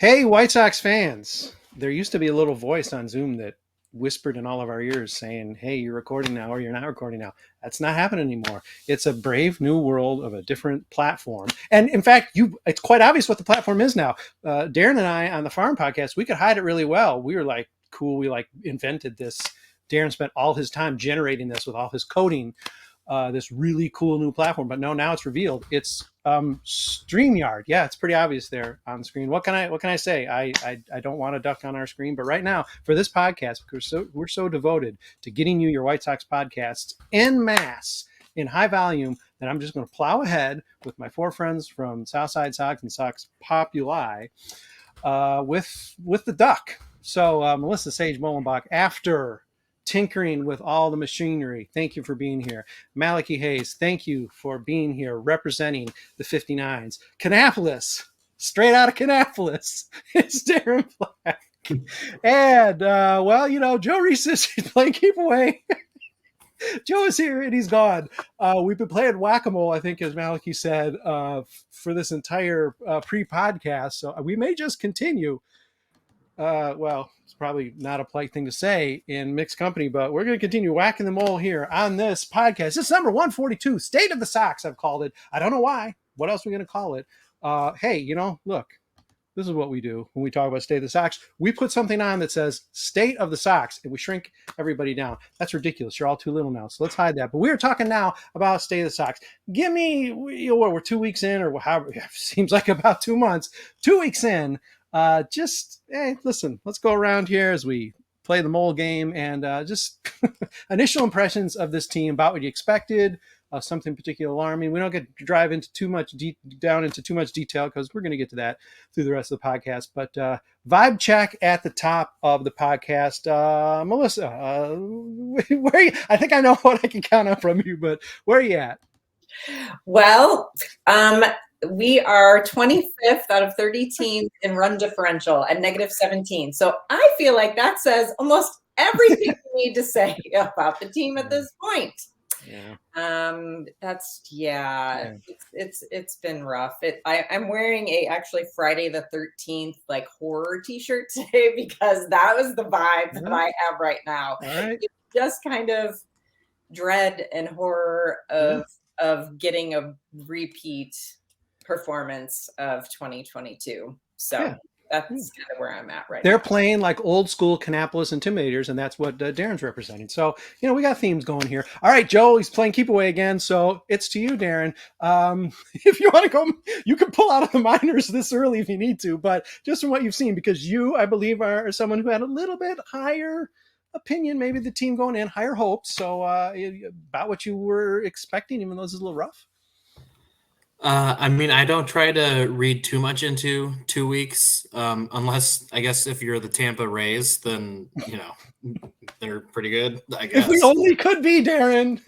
Hey, White Sox fans. There used to be a little voice on Zoom that whispered in all of our ears saying, hey, you're recording now or you're not recording now. That's not happening anymore. It's a brave new world of a different platform. And in fact, it's quite obvious what the platform is now. Darren and I on the Farm podcast, we could hide it really well. We were like, cool. We like invented this. Darren spent all his time generating this with all his coding. This really cool new platform, but no, now it's revealed. It's StreamYard. Yeah, it's pretty obvious there on the screen. What can I say? I don't want to duck on our screen, but right now for this podcast, because we're so devoted to getting you your White Sox podcasts en masse in high volume that I'm just going to plow ahead with my four friends from Southside Sox and Sox Populi with the duck. So Melissa Sage-Bollenbach, after tinkering with all the machinery, thank you for being here. Malachi Hayes, thank you for being here representing the 59s. Kannapolis, straight out of Kannapolis, it's Darren Black. And, Joe Resis is playing keep away. Joe is here and he's gone. We've been playing whack-a-mole, I think, as Malachi said, for this entire pre-podcast. So we may just continue. It's probably not a polite thing to say in mixed company, but we're going to continue whacking the mole here on this podcast. It's number 142, State of the Sox, I've called it. I don't know why. What else are we going to call it? Hey, look, this is what we do when we talk about State of the Sox. We put something on that says State of the Sox, and we shrink everybody down. That's ridiculous. You're all too little now, so let's hide that. But we're talking now about State of the Sox. Give me, we're 2 weeks in, or however, it seems like about 2 months. 2 weeks in. Listen, let's go around here as we play the mole game and just initial impressions of this team, about what you expected, something particularly alarming. We don't get to drive into too much detail because we're going to get to that through the rest of the podcast. But vibe check at the top of the podcast. Melissa, where are you? I think I know what I can count on from you, but where are you at? Well, we are 25th out of 30 teams in run differential at -17. So I feel like that says almost everything we need to say about the team at this point. Yeah. It's been rough. I'm wearing actually Friday the 13th like horror t-shirt today because that was the vibe that I have right now. Right. It's just kind of dread and horror of getting a repeat performance of 2022. So that's kind of where I'm at right now. They're playing like old school Kannapolis Intimidators, and that's what Darren's representing. So, we got themes going here. All right, Joe, he's playing keep away again. So it's to you, Darren. If you want to go, you can pull out of the minors this early if you need to, but just from what you've seen, because you, I believe, are someone who had a little bit higher opinion, maybe the team going in, higher hopes. So about what you were expecting, even though this is a little rough. I don't try to read too much into 2 weeks, unless, I guess, if you're the Tampa Rays, then, they're pretty good, I guess. If we only could be, Darren.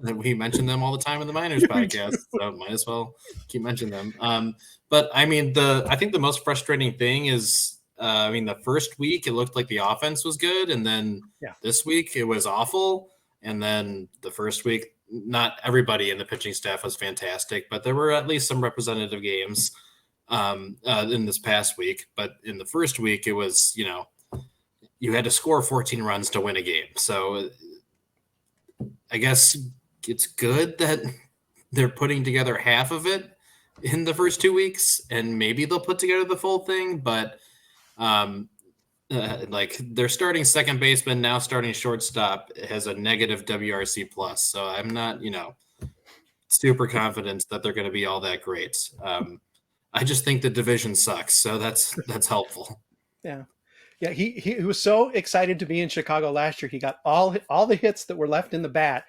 We mention them all the time in the Miners podcast, so might as well keep mentioning them. But, I think the most frustrating thing is, the first week, it looked like the offense was good, and then this week, it was awful, and then the first week, not everybody in the pitching staff was fantastic, but there were at least some representative games in this past week. But in the first week, it was, you had to score 14 runs to win a game. So I guess it's good that they're putting together half of it in the first 2 weeks, and maybe they'll put together the full thing. But their starting second baseman, now starting shortstop, has a negative WRC plus. So I'm not, super confident that they're going to be all that great. I just think the division sucks. So that's helpful. Yeah. Yeah. He was so excited to be in Chicago last year. He got all the hits that were left in the bat.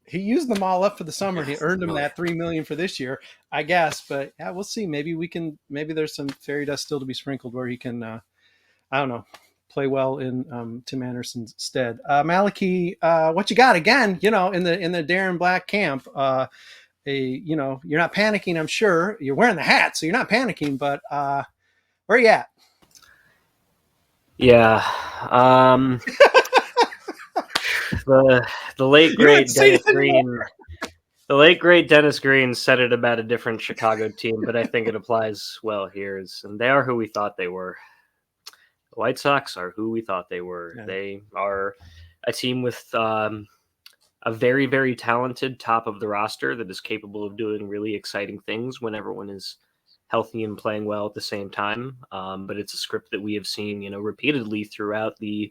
He used them all up for the summer. He earned him that $3 million for this year, I guess. But yeah, we'll see. Maybe there's some fairy dust still to be sprinkled where he can, I don't know, play well in Tim Anderson's stead. Malachi, what you got again? In the Darren Black camp. You're not panicking. I'm sure you're wearing the hat, so you're not panicking. But where are you at? Yeah, the late great Dennis Green The late great Dennis Green said it about a different Chicago team, but I think it applies well here. And they are who we thought they were. The White Sox are who we thought they were. Yeah. They are a team with a very, very talented top of the roster that is capable of doing really exciting things when everyone is healthy and playing well at the same time. But it's a script that we have seen, repeatedly throughout the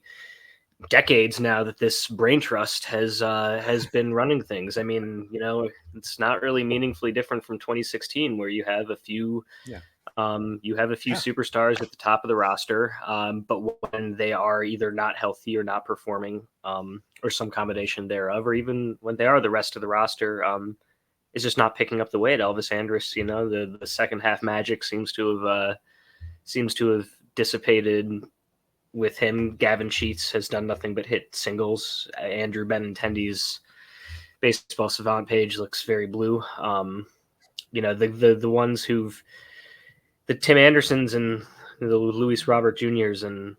decades now that this brain trust has been running things. I mean, it's not really meaningfully different from 2016, where you have a few superstars at the top of the roster, but when they are either not healthy or not performing, or some combination thereof, or even when they are, the rest of the roster is just not picking up the weight. Elvis Andrus, the second half magic seems to have dissipated with him. Gavin Sheets has done nothing but hit singles. Andrew Benintendi's baseball savant page looks very blue. The ones who've the Tim Andersons and the Luis Robert Juniors and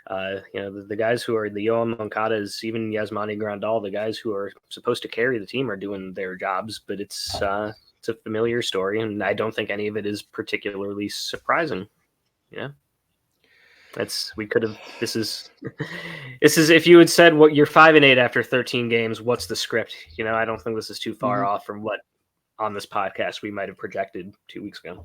the guys who are the Yoel Moncadas, even Yasmani Grandal, the guys who are supposed to carry the team are doing their jobs, but it's a familiar story, and I don't think any of it is particularly surprising. This is if you had said what you're 5-8 after 13 games, what's the script? I don't think this is too far off from what on this podcast we might have projected 2 weeks ago.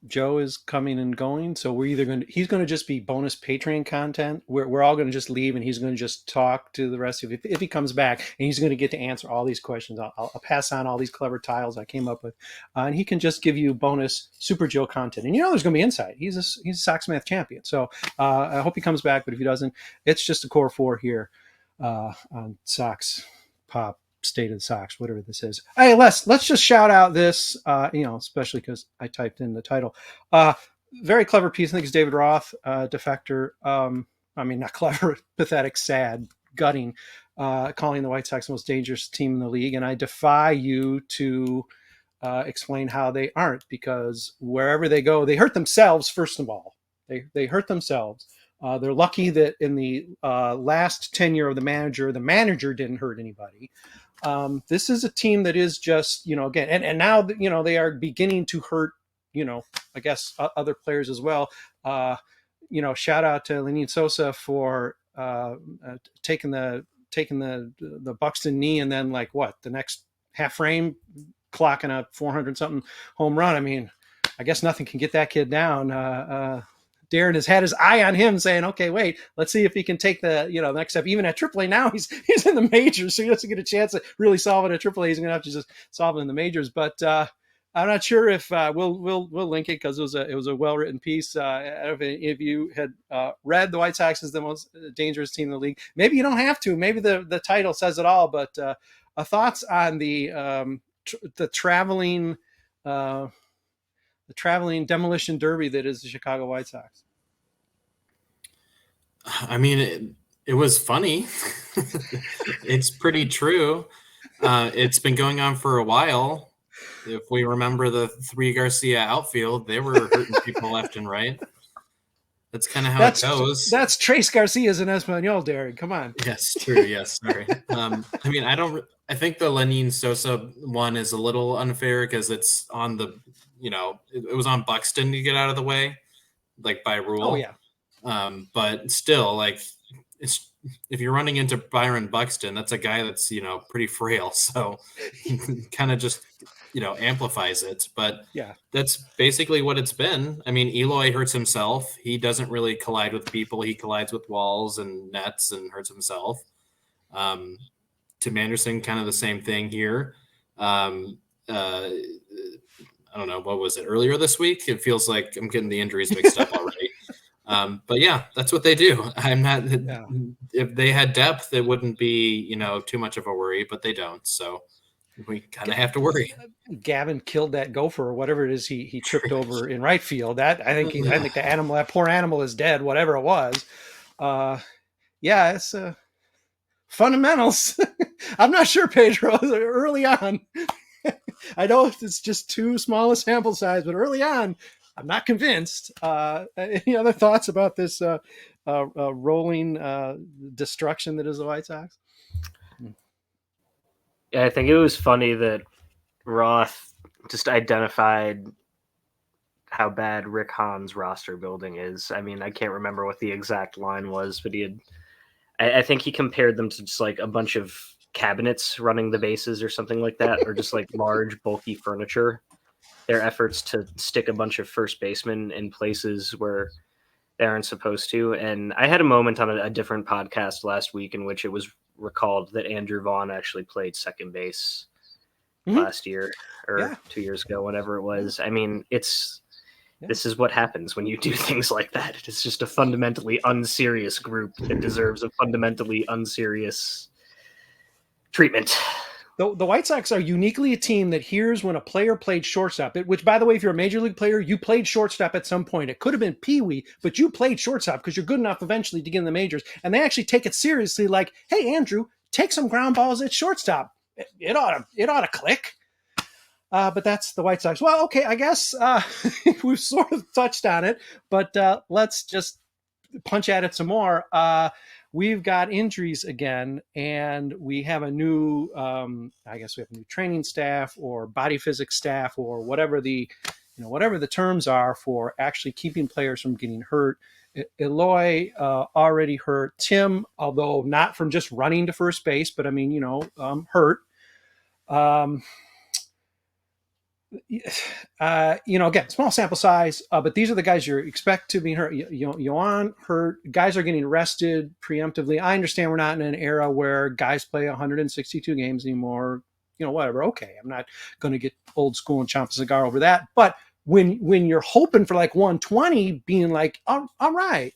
Joe is coming and going, so he's going to just be bonus Patreon content. We're all going to just leave, and he's going to just talk to the rest of you if he comes back, and he's going to get to answer all these questions. I'll pass on all these clever tiles I came up with, and he can just give you bonus Super Joe content. And there's going to be insight. He's a Sox Math champion, so I hope he comes back. But if he doesn't, it's just a core four here on Sox Pop. State of the Sox, whatever this is. Hey, let's just shout out this, especially because I typed in the title. Very clever piece. I think it's David Roth, defector. Not clever, pathetic, sad, gutting, calling the White Sox the most dangerous team in the league. And I defy you to explain how they aren't, because wherever they go, they hurt themselves. First of all, they hurt themselves. They're lucky that in the last tenure of the manager didn't hurt anybody. This is a team that is just, again, and now, they are beginning to hurt, I guess other players as well. Shout out to Lenyn Sosa for taking the Buxton knee, and then the next half frame clocking a 400 something home run. I mean, I guess nothing can get that kid down. Darren has had his eye on him, saying, okay, wait, let's see if he can take the next step. Even at AAA now, he's in the majors, so he doesn't get a chance to really solve it at AAA. He's going to have to just solve it in the majors. But I'm not sure if we'll link it, because it was a well written piece. If you had read the White Sox is the most dangerous team in the league, maybe you don't have to. Maybe the title says it all. But thoughts on the traveling. The traveling demolition derby that is the Chicago White Sox. I mean, it was funny. It's pretty true. It's been going on for a while. If we remember the 3 Garcia outfield, they were hurting people left and right. That's kind of how it goes. That's Trace Garcia's in Espanol, Darren. Come on. Yes, true. Yes, sorry. I think the Lenyn Sosa one is a little unfair, because it's on the, it was on Buxton to get out of the way, by rule. Oh yeah. But still, it's, if you're running into Byron Buxton, that's a guy that's, pretty frail. So kind of just, amplifies it. But yeah, that's basically what it's been. I mean, Eloy hurts himself. He doesn't really collide with people. He collides with walls and nets and hurts himself. Tim Anderson, kind of the same thing here. I don't know, what was it, earlier this week? It feels like I'm getting the injuries mixed up already. But yeah, that's what they do. If they had depth, it wouldn't be, too much of a worry, but they don't. So we kind of have to worry. Gavin killed that gopher, or whatever it is he tripped over in right field. I think that poor animal is dead, whatever it was. It's fundamentals. I'm not sure, Pedro, early on. I know it's just too small a sample size, but early on, I'm not convinced. Any other thoughts about this rolling destruction that is the White Sox? Yeah, I think it was funny that Roth just identified how bad Rick Hahn's roster building is. I mean, I can't remember what the exact line was, but I think he compared them to just like a bunch of cabinets running the bases or something like that, or just like large, bulky furniture. Their efforts to stick a bunch of first basemen in places where they aren't supposed to. And I had a moment on a different podcast last week in which it was recalled that Andrew Vaughn actually played second base last year or 2 years ago, whatever it was. I mean, this is what happens when you do things like that. It's just a fundamentally unserious group that deserves a fundamentally unserious treatment. The White Sox are uniquely a team that hears when a player played shortstop, which, by the way, if you're a major league player, you played shortstop at some point. It could have been Pee-wee, but you played shortstop because you're good enough eventually to get in the majors. And they actually take it seriously, like, hey, Andrew, take some ground balls at shortstop. It ought to click. But that's the White Sox. Well, okay, I guess we've sort of touched on it, but let's just punch at it some more. We've got injuries again, and we have a new, I guess we have a new training staff or body physics staff or whatever the terms are for actually keeping players from getting hurt. Eloy already hurt. Tim, although not from just running to first base, but I mean, hurt. Again, small sample size, but these are the guys you expect to be hurt. Yoan hurt. Guys are getting rested preemptively. I understand we're not in an era where guys play 162 games anymore. Whatever. Okay, I'm not going to get old school and chomp a cigar over that. But when you're hoping for like 120, being like, all right.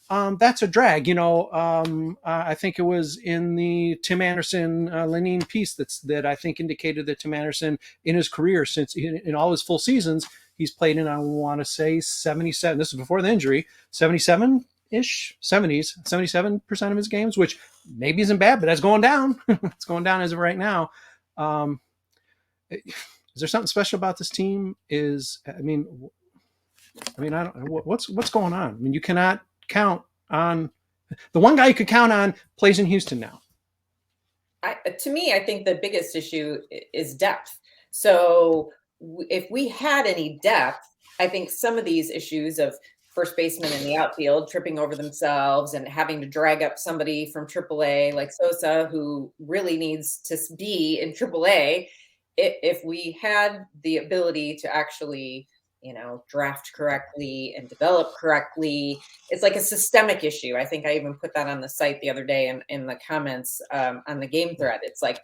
That's a drag. I think it was in the Tim Anderson Lenine piece that I think indicated that Tim Anderson in his career, since in all his full seasons, he's played in, I want to say 77. This is before the injury, 77-ish, 77% of his games, which maybe isn't bad, but that's going down. It's going down as of right now. Is there something special about this team? I don't know what's going on. I mean, you cannot count on the one guy you could count on plays in Houston now. To me, I think the biggest issue is depth. So if we had any depth, I think some of these issues of first baseman in the outfield tripping over themselves and having to drag up somebody from AAA like Sosa, who really needs to be in AAA, if we had the ability to actually draft correctly and develop correctly. It's like a systemic issue. I think I even put that on the site the other day in the comments on the game thread. It's like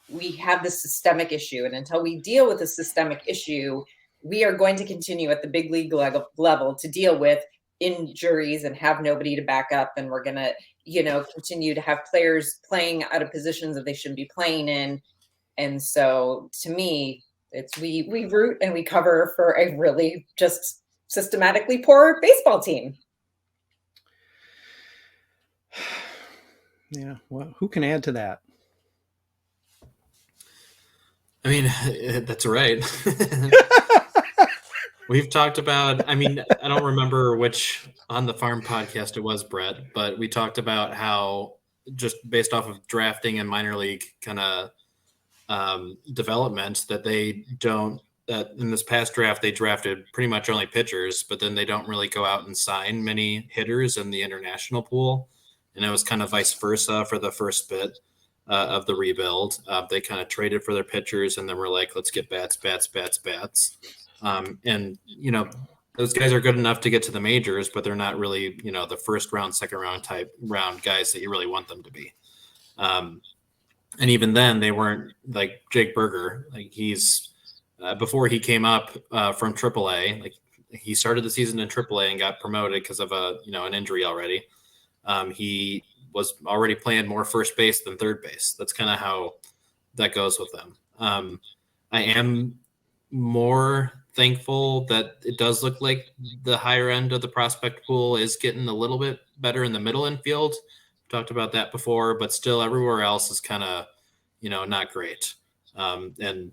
we have this systemic issue, and until we deal with the systemic issue, we are going to continue at the big league level to deal with injuries and have nobody to back up, and we're going to continue to have players playing out of positions that they shouldn't be playing in. And so to me, it's we root and we cover for a really just systematically poor baseball team. Yeah, well, who can add to that? I mean, that's right. We've talked about, I don't remember which on the farm podcast it was, Brett, but we talked about how just based off of drafting and minor league kind of development that that in this past draft, they drafted pretty much only pitchers, but then they don't really go out and sign many hitters in the international pool. And it was kind of vice versa for the first bit of the rebuild. They kind of traded for their pitchers and then we're like, let's get bats. And, those guys are good enough to get to the majors, but they're not really, the first round, second round type round guys that you really want them to be. And even then they weren't like Jake Berger. Like he's before he came up from AAA, like he started the season in AAA and got promoted because of an injury already. He was already playing more first base than third base. That's kind of how that goes with them. I am more thankful that it does look like the higher end of the prospect pool is getting a little bit better in the middle infield. Talked about that before, but still everywhere else is kind of, not great. And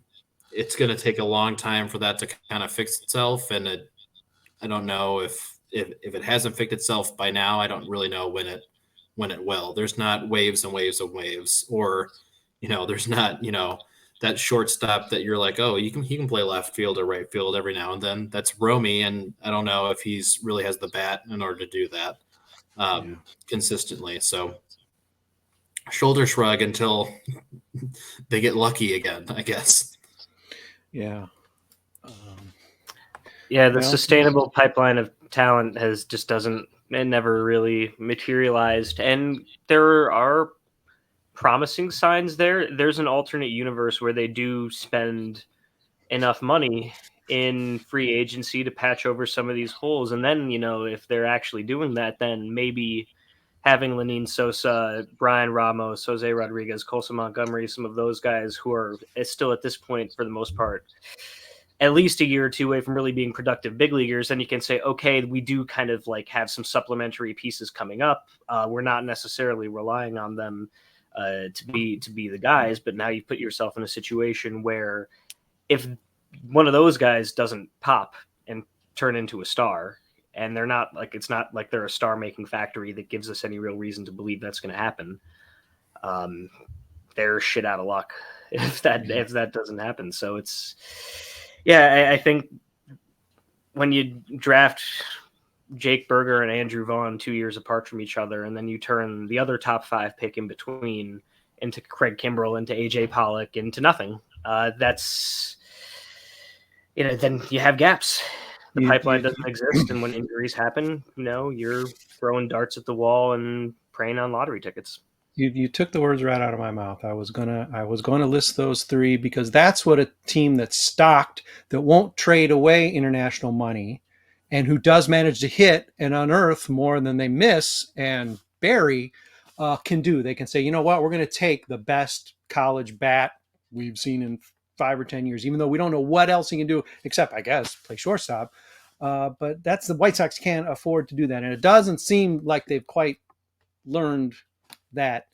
it's going to take a long time for that to kind of fix itself. And I don't know if it hasn't fixed itself by now. I don't really know when it will. There's not waves and waves and waves, or, there's not, that shortstop that you're like, oh, he can play left field or right field every now and then. That's Romy, and I don't know if he's really has the bat in order to do that consistently. So shoulder shrug until they get lucky again, I guess. Yeah. The sustainable pipeline of talent it never really materialized. And there are promising signs there. There's an alternate universe where they do spend enough money in free agency to patch over some of these holes. And then, if they're actually doing that, then maybe having Lenine Sosa, Brian Ramos, Jose Rodriguez, Colson Montgomery, some of those guys who are still at this point, for the most part, at least a year or two away from really being productive big leaguers, then you can say, okay, we do kind of like have some supplementary pieces coming up. We're not necessarily relying on them to be the guys, but now you put yourself in a situation where if one of those guys doesn't pop and turn into a star, and it's not like they're a star making factory that gives us any real reason to believe that's going to happen. They're shit out of luck if that doesn't happen. So I think when you draft Jake Berger and Andrew Vaughn 2 years apart from each other, and then you turn the other top 5 pick in between into Craig Kimbrell, into AJ Pollock, into nothing, that's, then you have gaps. The pipeline doesn't exist, and when injuries happen, you're throwing darts at the wall and preying on lottery tickets. You took the words right out of my mouth. I was gonna list those 3 because that's what a team that's stocked, that won't trade away international money, and who does manage to hit and unearth more than they miss and bury, can do. They can say, you know what, we're going to take the best college bat we've seen in 5 or 10 years, even though we don't know what else he can do except, I guess, play shortstop. But that's the White Sox can't afford to do that, and it doesn't seem like they've quite learned that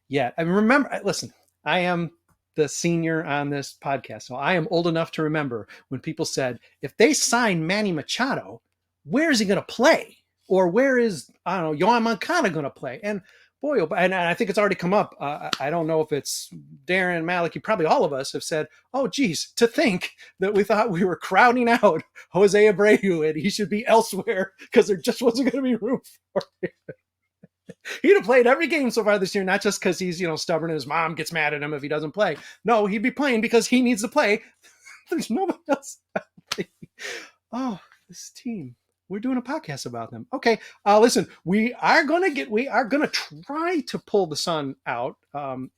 yet. I mean, remember, listen, I am the senior on this podcast, so I am old enough to remember when people said, if they sign Manny Machado, where is he going to play? Or where is, I don't know, Yohan Moncada going to play? And boy, and I think it's already come up. I don't know if it's Darren, Malachi, probably all of us have said, oh, geez, to think that we thought we were crowding out Jose Abreu and he should be elsewhere because there just wasn't going to be room for him. He'd have played every game so far this year, not just because he's, stubborn and his mom gets mad at him if he doesn't play. No, he'd be playing because he needs to play. There's nobody else. Oh, this team. We're doing a podcast about them. Okay, listen, we are gonna try to pull the sun out.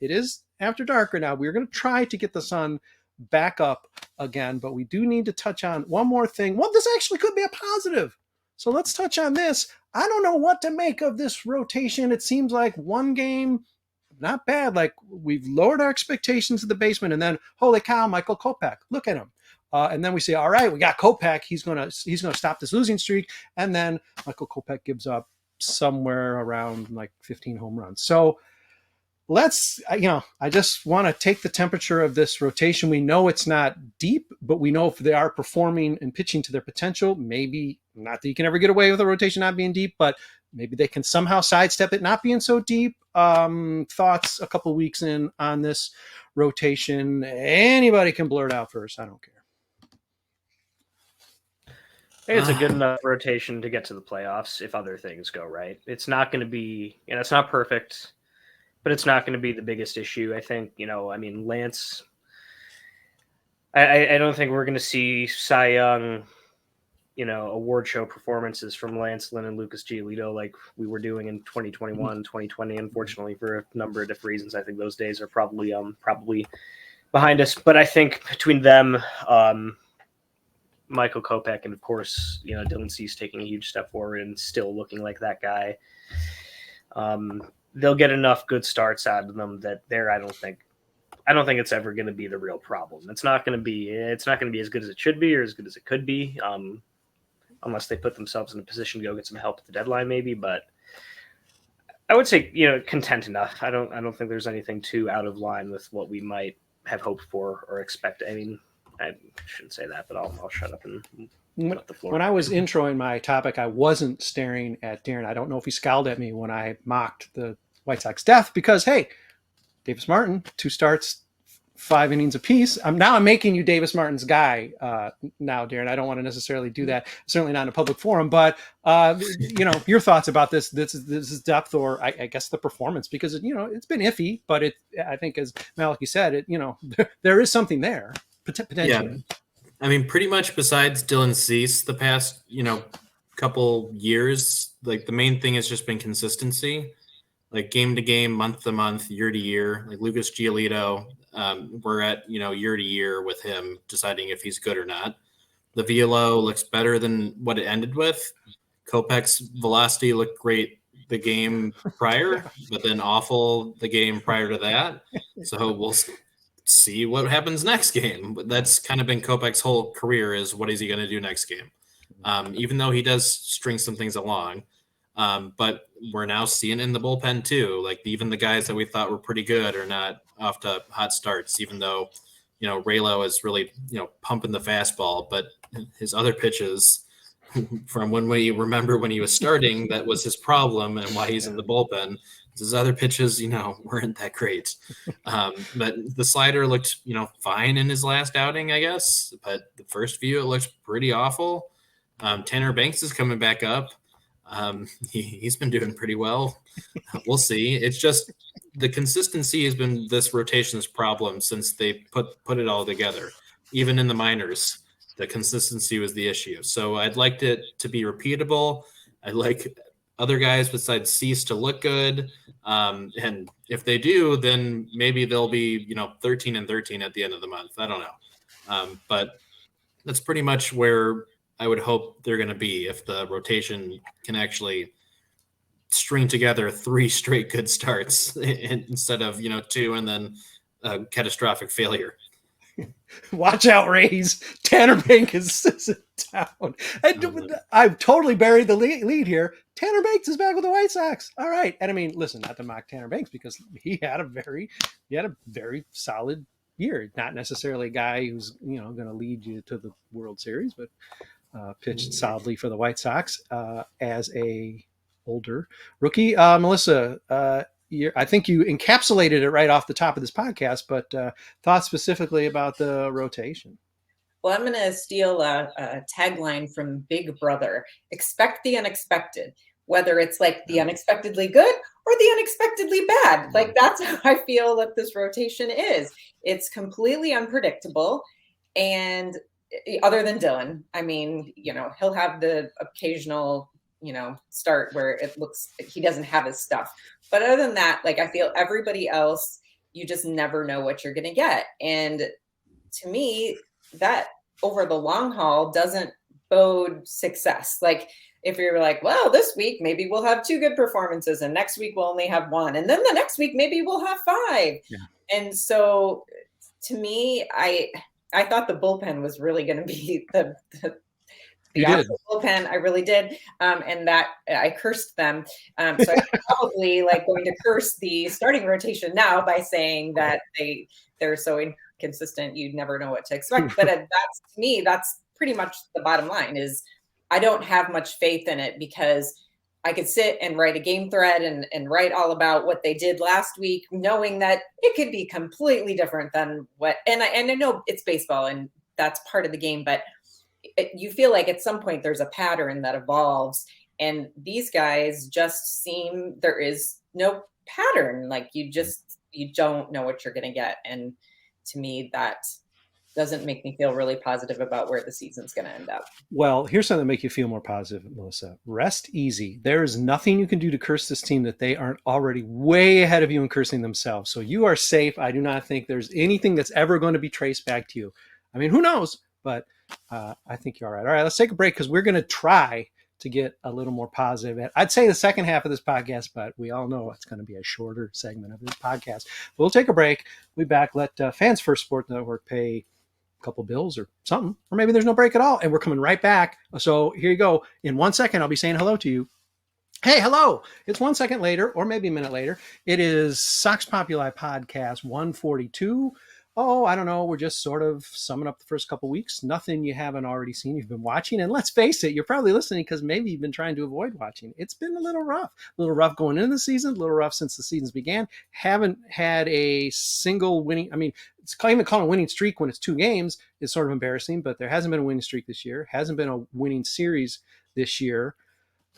It is after dark right now. We're gonna try to get the sun back up again, but we do need to touch on one more thing. Well, this actually could be a positive. So let's touch on this. I don't know what to make of this rotation. It seems like one game, not bad. Like we've lowered our expectations to the basement, and then holy cow, Michael Kopech, look at him. And then we say, all right, we got Kopech. He's gonna stop this losing streak. And then Michael Kopech gives up somewhere around like 15 home runs. So let's, I just want to take the temperature of this rotation. We know it's not deep, but we know if they are performing and pitching to their potential, maybe not that you can ever get away with a rotation not being deep, but maybe they can somehow sidestep it not being so deep. Thoughts a couple weeks in on this rotation. Anybody can blurt out first. I don't care. I think it's a good enough rotation to get to the playoffs if other things go right. It's not going to be, it's not perfect, but it's not going to be the biggest issue. I think, Lance, I don't think we're going to see Cy Young, award show performances from Lance Lynn and Lucas Giolito like we were doing in 2021, 2020. Unfortunately, for a number of different reasons, I think those days are probably behind us. But I think between them, Michael Kopech, and of course, Dylan Cease taking a huge step forward and still looking like that guy. They'll get enough good starts out of them that I don't think it's ever going to be the real problem. It's not going to be as good as it should be or as good as it could be, unless they put themselves in a position to go get some help at the deadline, maybe. But I would say, content enough. I don't think there's anything too out of line with what we might have hoped for or expect. I mean, I shouldn't say that, but I'll shut up and let the floor. When I was introing my topic, I wasn't staring at Darren. I don't know if he scowled at me when I mocked the White Sox death because, hey, Davis Martin, 2 starts, 5 innings apiece. I'm making you Davis Martin's guy now, Darren. I don't want to necessarily do that, certainly not in a public forum. But your thoughts about this is depth, or I guess the performance, because it's been iffy, but I think, as Malachi said, there is something there potentially. Yeah. I mean, pretty much besides Dylan Cease the past couple years, like the main thing has just been consistency, like game to game, month to month, year to year. Like Lucas Giolito, we're at year to year with him deciding if he's good or not. The velo looks better than what it ended with. Kopech's velocity looked great the game prior, but then awful the game prior to that. So we'll see what happens next game. But that's kind of been Kopech's whole career, is what is he going to do next game? Even though he does string some things along. But we're now seeing in the bullpen too. Like even the guys that we thought were pretty good are not off to hot starts, even though, Raylo is really, pumping the fastball, but his other pitches from when we remember when he was starting, that was his problem and why he's in the bullpen. His other pitches, weren't that great. But the slider looked, fine in his last outing, I guess. But the first view, it looked pretty awful. Tanner Banks is coming back up. He's been doing pretty well. We'll see. It's just the consistency has been this rotation's problem since they put it all together. Even in the minors, the consistency was the issue. So I'd like it to be repeatable. I'd like other guys besides Cease to look good. And if they do, then maybe they'll be, 13-13 at the end of the month. I don't know. But that's pretty much where I would hope they're going to be if the rotation can actually string together 3 straight good starts instead of, 2 and then a catastrophic failure. Watch out, Rays. Tanner Banks is down. I've totally buried the lead here. Tanner Banks is back with the White Sox. All right. And I mean, listen, not to mock Tanner Banks, because he had a very solid year. Not necessarily a guy who's, going to lead you to the World Series, but pitched solidly for the White Sox as a older rookie. Melissa, I think you encapsulated it right off the top of this podcast, but thoughts specifically about the rotation. Well, I'm going to steal a tagline from Big Brother. Expect the unexpected, whether it's like the unexpectedly good or the unexpectedly bad. Like that's how I feel that this rotation is. It's completely unpredictable. And other than Dylan, I mean, he'll have the occasional, start where it looks like he doesn't have his stuff. But other than that, like I feel everybody else, you just never know what you're going to get. And to me, that over the long haul doesn't bode success. Like if you're like, well, this week maybe we'll have 2 good performances and next week we'll only have 1. And then the next week maybe we'll have 5. Yeah. And so to me, I thought the bullpen was really going to be the bullpen. I really did. And that I cursed them. So I'm probably going to curse the starting rotation now by saying that they're so inconsistent. You'd never know what to expect. But that's, to me, that's pretty much the bottom line, is I don't have much faith in it, because I could sit and write a game thread and write all about what they did last week, knowing that it could be completely different than what, and I know it's baseball and that's part of the game, but you feel like at some point there's a pattern that evolves, and these guys just seem, there is no pattern. Like you don't know what you're going to get. And to me, that doesn't make me feel really positive about where the season's going to end up. Well, here's something to make you feel more positive, Melissa. Rest easy. There is nothing you can do to curse this team that they aren't already way ahead of you in cursing themselves. So you are safe. I do not think there's anything that's ever going to be traced back to you. I mean, who knows? But I think you're all right. All right, let's take a break, because we're going to try to get a little more positive. I'd say the second half of this podcast, but we all know it's going to be a shorter segment of this podcast. We'll take a break. We'll be back. Let Fans First Sports Network pay couple bills or something, or maybe there's no break at all, and we're coming right back. So here you go. In 1 second, I'll be saying hello to you. Hey, hello. It's 1 second later, or maybe a minute later. It is Sox Populi podcast 142. oh, I don't know, we're just sort of summing up the first couple weeks. Nothing you haven't already seen, you've been watching. And let's face it, you're probably listening because maybe you've been trying to avoid watching. It's been a little rough going into the season, a little rough since the seasons began. Haven't had a single winning, I mean, it's even calling a winning streak when it's 2 games is sort of embarrassing, but there hasn't been a winning streak this year. Hasn't been a winning series this year,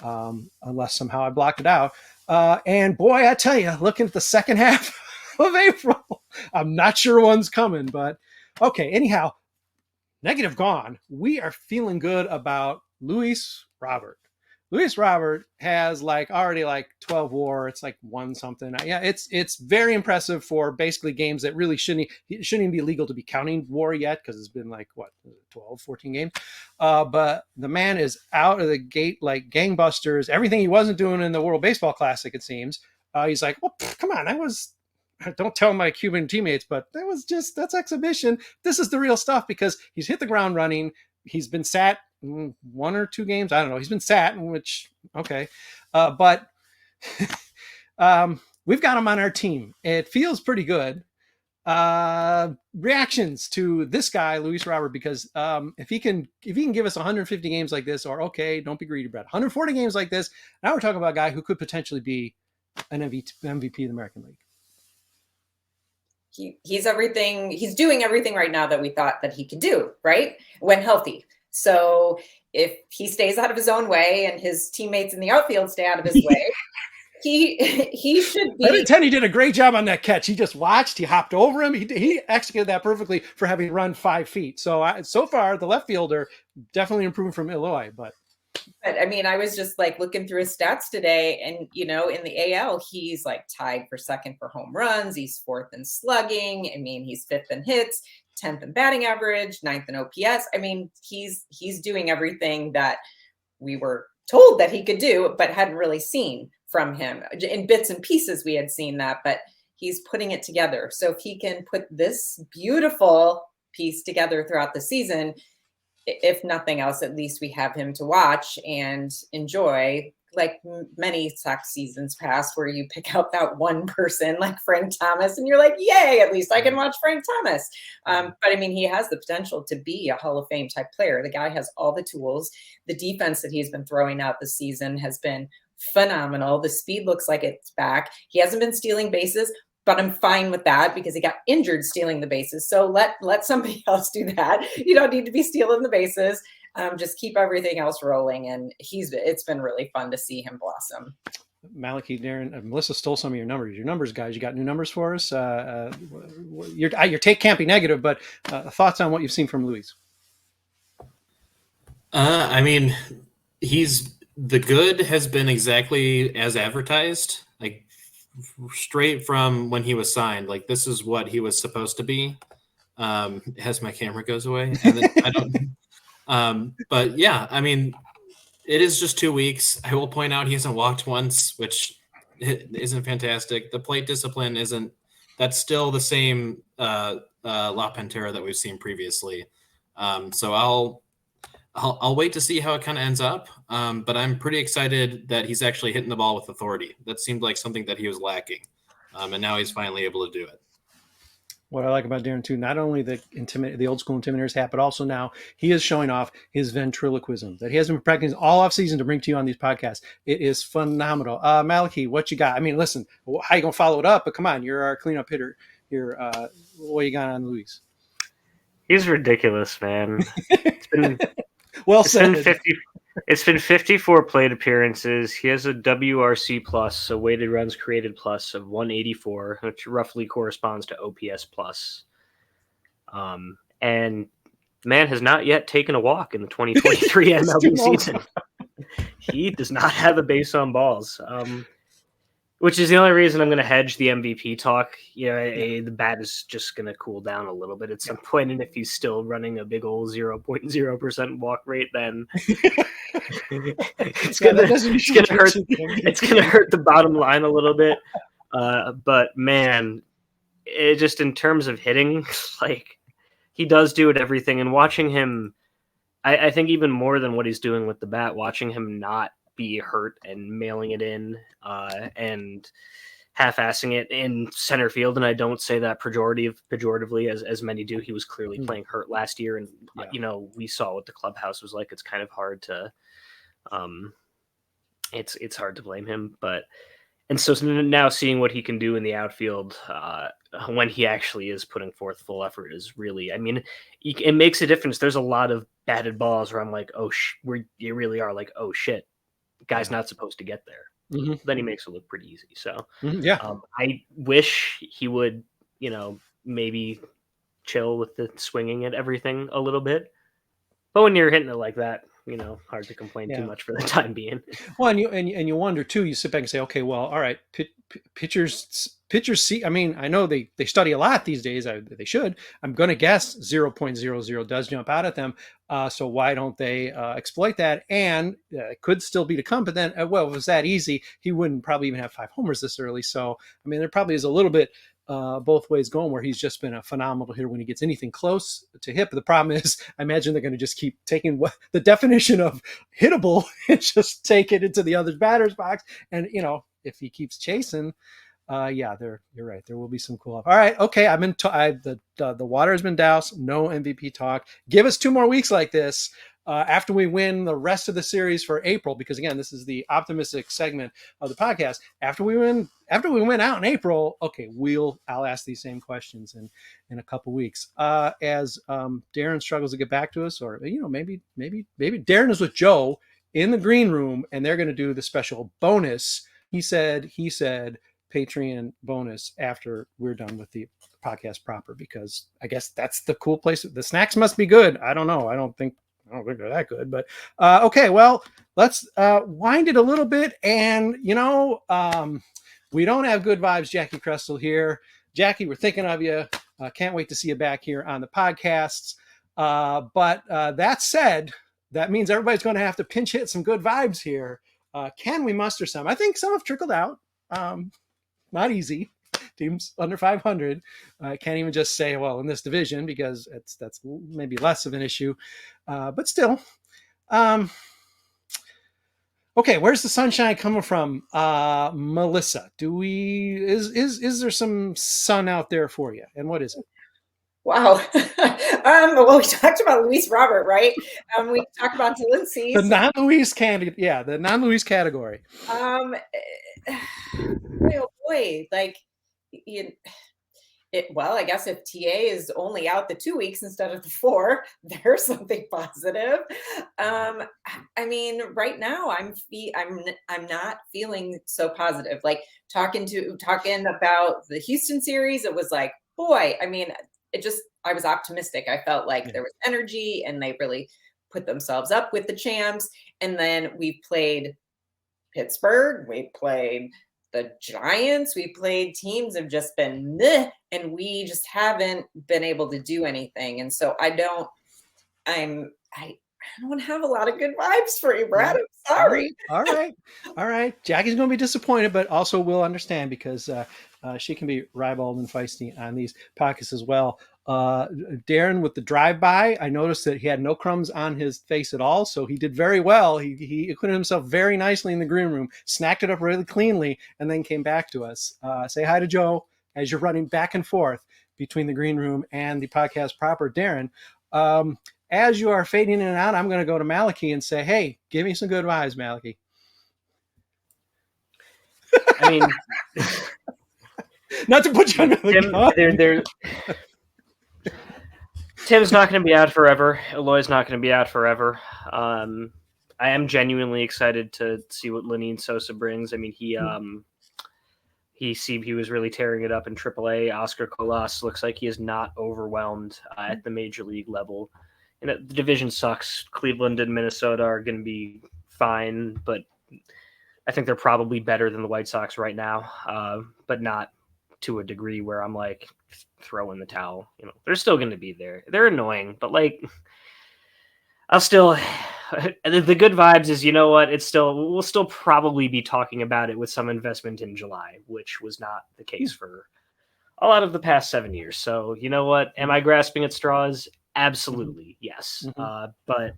unless somehow I blocked it out. And boy, I tell you, looking at the second half of April, I'm not sure one's coming, but okay. Anyhow, negative gone. We are feeling good about Luis Robert. Luis Robert has already 12 WAR. It's 1 something. Yeah, it's very impressive for basically games that really shouldn't even be legal to be counting WAR yet, because it's been 12, 14 games. But the man is out of the gate like gangbusters. Everything he wasn't doing in the World Baseball Classic, it seems. He's like, well, come on, don't tell my Cuban teammates, but that's exhibition. This is the real stuff, because he's hit the ground running. He's been sat 1 or 2 games. I don't know. He's been sat, which, okay. But we've got him on our team. It feels pretty good. Reactions to this guy, Luis Robert, because if he can give us 150 games like this, or okay, don't be greedy, Brett, 140 games like this, now we're talking about a guy who could potentially be an MVP of the American League. He's everything. He's doing everything right now that we thought that he could do, right? When healthy. So if he stays out of his own way and his teammates in the outfield stay out of his way, he should be. I didn't tell you, he did a great job on that catch. He just watched. He hopped over him. He executed that perfectly for having run 5 feet. So far, the left fielder definitely improving from Illinois, but I mean, I was just looking through his stats today, and in the AL, he's tied for 2nd for home runs. He's 4th in slugging. I mean, he's 5th in hits, 10th in batting average, 9th in OPS. I mean, he's doing everything that we were told that he could do, but hadn't really seen from him. In bits and pieces, we had seen that, but he's putting it together. So if he can put this beautiful piece together throughout the season, if nothing else, at least we have him to watch and enjoy, like many Sox seasons past, where you pick out that one person like Frank Thomas and you're like, yay, at least I can watch Frank Thomas. But I mean, he has the potential to be a Hall of Fame type player. The guy has all the tools. The defense that he's been throwing out this season has been phenomenal. The speed looks like it's back. He hasn't been stealing bases, but I'm fine with that because he got injured stealing the bases. So let somebody else do that. You don't need to be stealing the bases. Just keep everything else rolling. And it's been really fun to see him blossom. Malachi, Darren, Melissa stole some of your numbers. Your numbers, guys. You got new numbers for us? Your take can't be negative, but thoughts on what you've seen from Luis? I mean, the good has been exactly as advertised. Straight from when he was signed, this is what he was supposed to be. As my camera goes away, and then I don't. But yeah, I mean, it is just 2 weeks. I will point out he hasn't walked once, which isn't fantastic. The plate discipline isn't. That's still the same La Pantera that we've seen previously. So I'll wait to see how it kind of ends up. But I'm pretty excited that he's actually hitting the ball with authority. That seemed like something that he was lacking. And now he's finally able to do it. What I like about Darren too, not only the old school Intimidators hat, but also now he is showing off his ventriloquism that he has been practicing all off season to bring to you on these podcasts. It is phenomenal. Malachi, what you got? I mean, listen, how you gonna follow it up? But come on, you're our cleanup hitter here. What you got on Luis? He's ridiculous, man. It's been well said. It's been 54 plate appearances. He has a WRC plus, a weighted runs created plus of 184, which roughly corresponds to OPS plus. And man has not yet taken a walk in the 2023 MLB season. He does not have a base on balls, which is the only reason I'm going to hedge the MVP talk. The bat is just going to cool down a little bit at some point, and if he's still running a big old 0.0% walk rate, then it's going to hurt. It's going to hurt the bottom line a little bit. But man, it just in terms of hitting, he does do it everything, and watching him, I think even more than what he's doing with the bat, watching him not be hurt and mailing it in, and half-assing it in center field, and I don't say that pejoratively as many do. He was clearly playing hurt last year, and we saw what the clubhouse was like. It's kind of hard to, it's hard to blame him, and so now seeing what he can do in the outfield when he actually is putting forth full effort is really, I mean, it makes a difference. There's a lot of batted balls where I'm like, where you really are like, oh shit, guy's not supposed to get there. Then he makes it look pretty easy. So I wish he would, maybe chill with the swinging at everything a little bit. But when you're hitting it like that, hard to complain too much for the time being. Well, and you wonder too. You sit back and say, okay, well, all right, pitchers see. I mean, I know they study a lot these days. They should. I'm going to guess 0.00 does jump out at them. So why don't they exploit that? And it could still be to come. But then, well, if it was that easy, he wouldn't probably even have 5 homers this early. So I mean, there probably is a little bit both ways going, where he's just been a phenomenal hitter when he gets anything close to hit. But the problem is, I imagine they're going to just keep taking the definition of hittable and just take it into the other batter's box. And, if he keeps chasing, you're right. There will be some cool off. All right. Okay. The water has been doused. No MVP talk. Give us 2 more weeks like this. After we win the rest of the series for April, because again, this is the optimistic segment of the podcast. After we win out in April, okay, I'll ask these same questions in a couple weeks. As Darren struggles to get back to us, or maybe Darren is with Joe in the green room and they're going to do the special bonus. He said Patreon bonus after we're done with the podcast proper, because I guess that's the cool place. The snacks must be good. I don't know. I don't think they're that good, but okay. Well, let's wind it a little bit. And we don't have good vibes. Jacki Crestel here. Jacki, we're thinking of you. Can't wait to see you back here on the podcasts. But that said, that means everybody's going to have to pinch hit some good vibes here. Can we muster some? I think some have trickled out. Not easy. Teams under 500 can't even just say, well, in this division, because that's maybe less of an issue, but still. Okay, where's the sunshine coming from, Melissa? Is there some sun out there for you, and what is it? Wow. Well, we talked about Luis Robert, right? We talked about Dylan Cease. The non-Luis candidate, the non-Luis category. Oh boy, like. Well, I guess if TA is only out the 2 weeks instead of the 4, there's something positive. I mean, right now I'm not feeling so positive. Like talking about the Houston series, it was like, boy, I mean, I was optimistic. I felt like there was energy and they really put themselves up with the champs. And then we played Pittsburgh, we played the Giants, we played teams have just been meh, and we just haven't been able to do anything. And so I don't have a lot of good vibes for you, Brad. I'm sorry. All right. Jacki's going to be disappointed, but also will understand, because she can be ribald and feisty on these podcasts as well. Darren with the drive-by, I noticed that he had no crumbs on his face at all, so he did very well. He acquitted himself very nicely in the green room, snacked it up really cleanly, and then came back to us. Say hi to Joe as you're running back and forth between the green room and the podcast proper. Darren, as you are fading in and out, I'm going to go to Malachi and say, hey, give me some good vibes, Malachi. I mean, not to put you under the gun. Tim's not going to be out forever. Eloy's not going to be out forever. I am genuinely excited to see what Lenine Sosa brings. I mean, he was really tearing it up in AAA. Oscar Colas looks like he is not overwhelmed at the major league level. And the division sucks. Cleveland and Minnesota are going to be fine, but I think they're probably better than the White Sox right now, but not to a degree where I'm like, throw in the towel. They're still going to be there. They're annoying, but like, I'll still. The good vibes is, you know what? We'll still probably be talking about it with some investment in July, which was not the case for a lot of the past 7 years. So, you know what? Am I grasping at straws? Absolutely, yes. But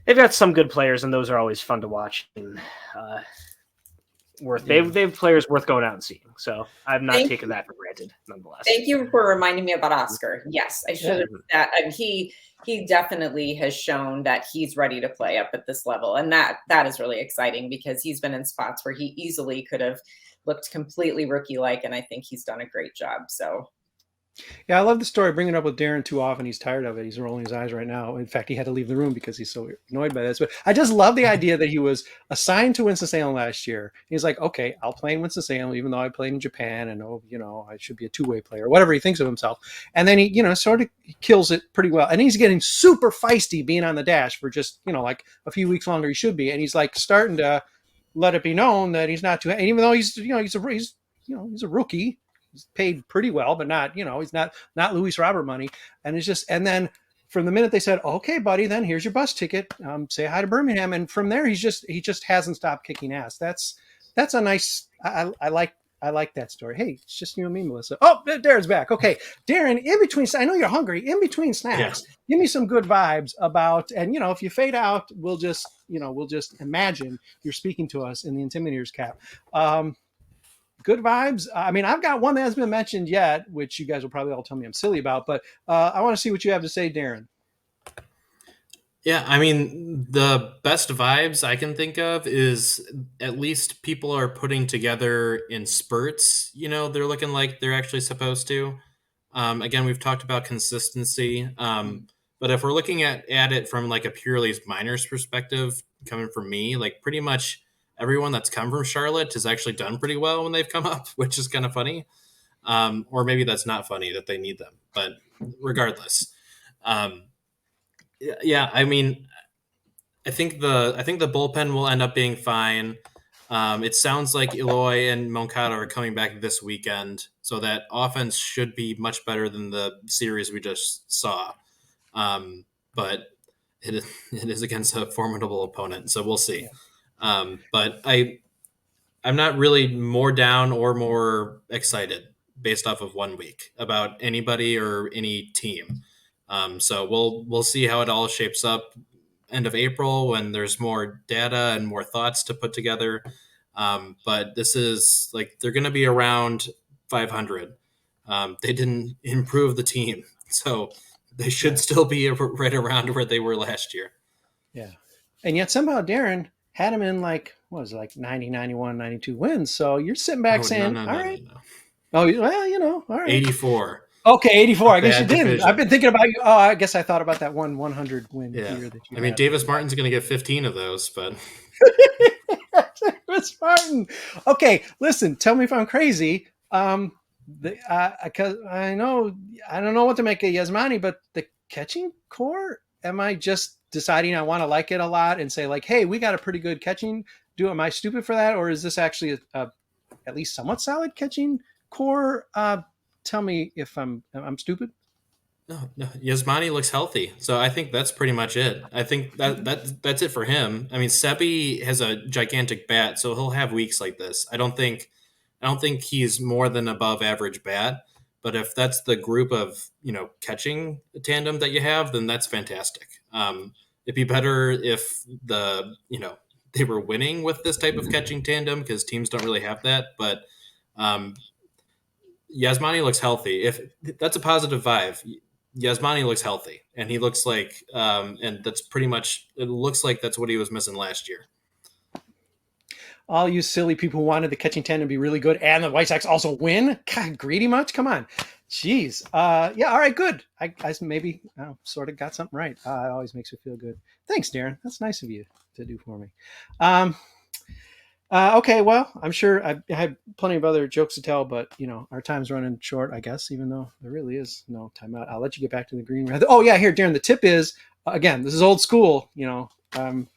they've got some good players, and those are always fun to watch. And worth. Yeah. They have players worth going out and seeing. So I'm not Thank taking that for granted, nonetheless. Thank you for reminding me about Oscar. Yes, I should have. That and he definitely has shown that he's ready to play up at this level, and that is really exciting because he's been in spots where he easily could have looked completely rookie-like, and I think he's done a great job. So. Yeah, I love the story. Bringing it up with Darren too often. He's tired of it. He's rolling his eyes right now. In fact, he had to leave the room because he's so annoyed by this. But I just love the idea that he was assigned to Winston-Salem last year. He's like, okay, I'll play in Winston-Salem, even though I played in Japan and, I should be a two-way player, whatever he thinks of himself. And then he, sort of kills it pretty well. And he's getting super feisty being on the dash for just, like a few weeks longer he should be. And he's like starting to let it be known that he's not too, and even though he's a rookie, paid pretty well, but not, he's not Luis Robert money. And it's just, and then from the minute they said, okay, buddy, then here's your bus ticket, say hi to Birmingham. And from there, he just hasn't stopped kicking ass. That's a nice, I like that story. Hey, it's just you and me, Melissa. Oh, Darren's back. Okay. Darren, in between, I know you're hungry, in between snacks, Give me some good vibes about, and if you fade out, we'll just imagine you're speaking to us in the Intimidators cap. Good vibes. I mean, I've got one that hasn't been mentioned yet, which you guys will probably all tell me I'm silly about, but I want to see what you have to say, Darren. Yeah, I mean, the best vibes I can think of is at least people are putting together in spurts. They're looking like they're actually supposed to. Again, we've talked about consistency, but if we're looking at it from like a purely minors perspective, coming from me, like pretty much everyone that's come from Charlotte has actually done pretty well when they've come up, which is kind of funny. Or maybe that's not funny that they need them, but regardless. Yeah, I mean, I think the bullpen will end up being fine. It sounds like Eloy and Moncada are coming back this weekend, so that offense should be much better than the series we just saw. But it is against a formidable opponent, so we'll see. But I'm not really more down or more excited based off of 1 week about anybody or any team. So we'll see how it all shapes up end of April when there's more data and more thoughts to put together. But this is like, they're going to be around 500. They didn't improve the team, so they should still be right around where they were last year. Yeah. And yet somehow Darren had him in like, what was it, like 90, 91, 92 wins. So you're sitting back saying, all right. No. Oh, well, all right. 84. Okay, 84. I guess you didn't. Division. I've been thinking about you. Oh, I guess I thought about that 100 win year that you had. Davis Martin's going to get 15 of those, but. Davis Martin. Okay, listen, tell me if I'm crazy. Because I don't know what to make of Yasmani, but the catching core, am I just deciding I want to like it a lot and say like, hey, we got a pretty good catching. Am I stupid for that? Or is this actually a at least somewhat solid catching core? Tell me if I'm stupid. No, Yasmani looks healthy, so I think that's pretty much it. I think that's it for him. I mean, Sebi has a gigantic bat, so he'll have weeks like this. I don't think he's more than above average bat, but if that's the group of catching tandem that you have, then that's fantastic. It'd be better if they were winning with this type of catching tandem because teams don't really have that, but. Yasmani looks healthy. If that's a positive vibe, Yasmani looks healthy, and he looks like, and that's pretty much. It looks like that's what he was missing last year. All you silly people who wanted the catching tandem to be really good, and the White Sox also win. God, greedy much? Come on, jeez. Yeah, all right, good. I maybe sort of got something right. It always makes me feel good. Thanks, Darren. That's nice of you to do for me. Okay, well, I'm sure I had plenty of other jokes to tell, but our time's running short, I guess, even though there really is no timeout. I'll let you get back to the green. Oh yeah, here, Darren. The tip is again, this is old school. I'm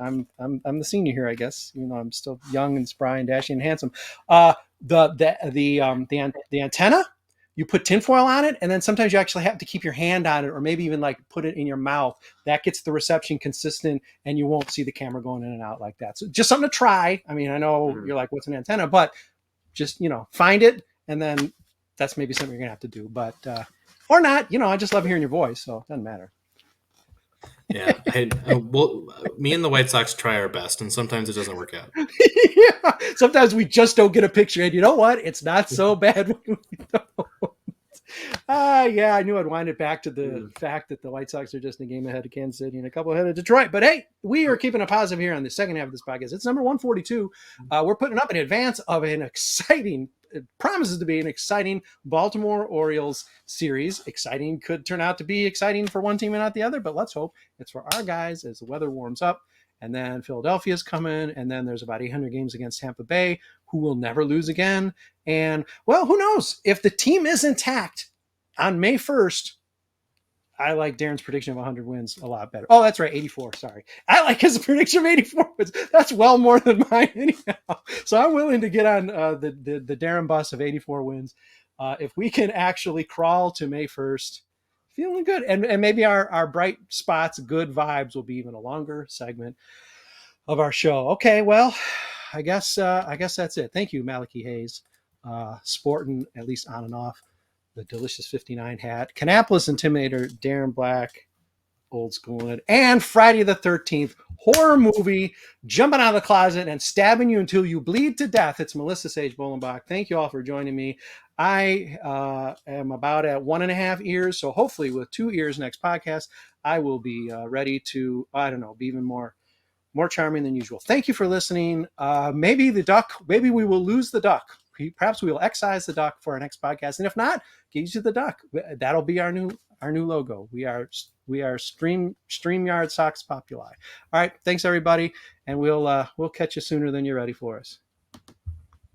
the senior here, I guess, even though I'm still young and spry and dashing and handsome. The antenna. You put tinfoil on it, and then sometimes you actually have to keep your hand on it, or maybe even like put it in your mouth. That gets the reception consistent, and you won't see the camera going in and out like that. So just something to try. I mean, I know you're like, what's an antenna? But just, find it, and then that's maybe something you're going to have to do. But, or not, I just love hearing your voice, so it doesn't matter. Yeah, me and the White Sox try our best, and sometimes it doesn't work out. Yeah. Sometimes we just don't get a picture, and you know what? It's not so bad when we don't. Yeah, I knew I'd wind it back to the fact that the White Sox are just a game ahead of Kansas City and a couple ahead of Detroit. But hey, we are keeping a positive here on the second half of this podcast. It's number 142. We're putting up in advance of an exciting, it promises to be an exciting Baltimore Orioles series. Exciting could turn out to be exciting for one team and not the other, but let's hope it's for our guys as the weather warms up. And then Philadelphia's coming, and then there's about 800 games against Tampa Bay, who will never lose again. And, well, who knows? If the team is intact on May 1st, I like Darren's prediction of 100 wins a lot better. Oh, that's right, 84, sorry. I like his prediction of 84 wins. That's well more than mine anyhow. So I'm willing to get on the Darren bus of 84 wins. If we can actually crawl to May 1st, feeling good. And maybe our bright spots, good vibes will be even a longer segment of our show. Okay, well, I guess that's it. Thank you, Malachi Hayes, sporting at least on and off the delicious 59 hat. Kannapolis Intimidator, Darren Black, old school, and Friday the 13th horror movie, jumping out of the closet and stabbing you until you bleed to death. It's Melissa Sage-Bollenbach. Thank you all for joining me. I am about at 1.5 ears, so hopefully with 2 ears next podcast, I will be ready to, be even more charming than usual. Thank you for listening. Maybe we will lose the duck. Perhaps we will excise the duck for our next podcast. And if not, get used to the duck. That'll be our new logo. We are StreamYard Sox Populi. All right. Thanks everybody. And we'll catch you sooner than you're ready for us.